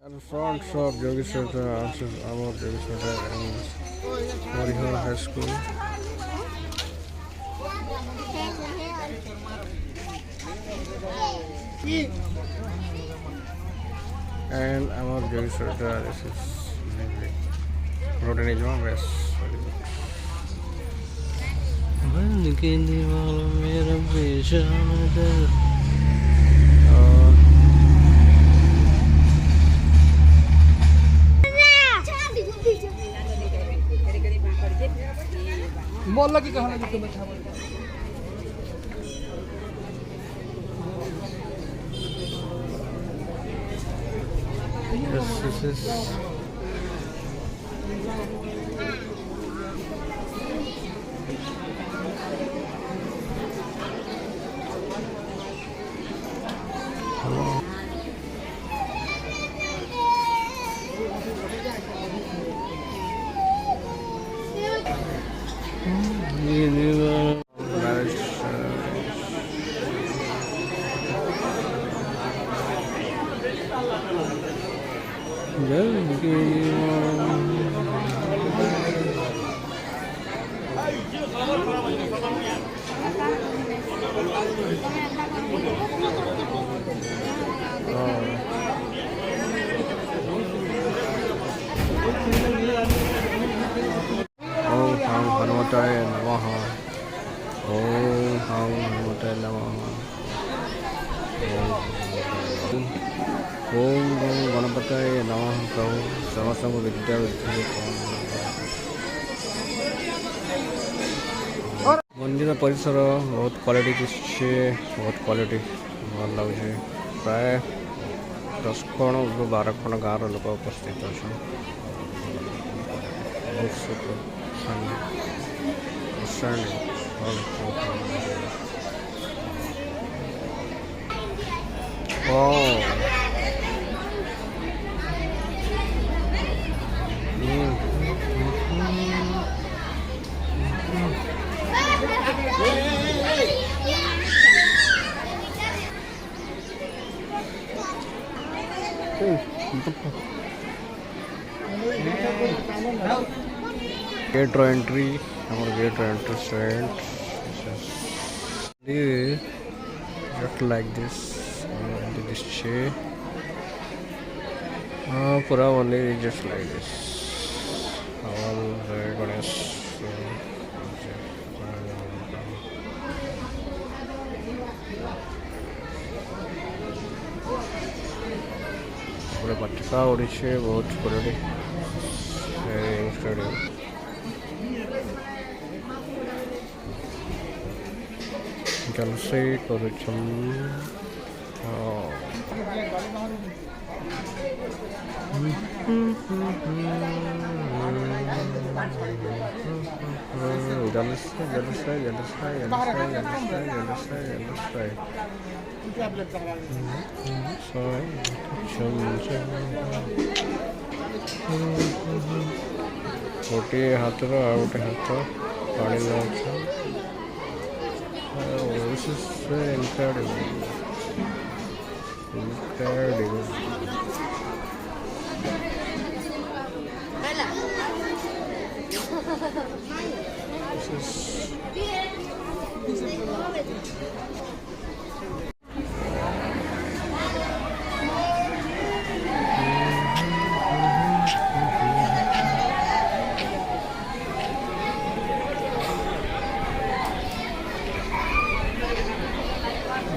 At the front shop, Yogi Center, answers about Yogi Center and Morihal High School. And about Yogi Center, this is Road and Ijma West. बन के दीवार मेरा बेजान दिल बोल लगी कहाँ लगी तुम्हें था this is Hanumataye Namaha. Om Hanumataye Namaha. Om Ganapataye Namaha. Samasama Vidya मंदिर परिसर बहुत क्वालिटी दिशे बहुत क्वालिटी भल लगे प्राय 10 खण 12 खण गाँव लोक उपस्थित अच्छा बहुत super Gate entry, our gate entry stand. Just like this, this chair. Pura only just like this. All very Ganesh. पूरे पटका ओडिशे बहुत क्वालिटी स्टेडियम जलसे करुचम गोटे हाथ गोटे हाथ पानी this is incredible.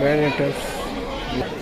Many times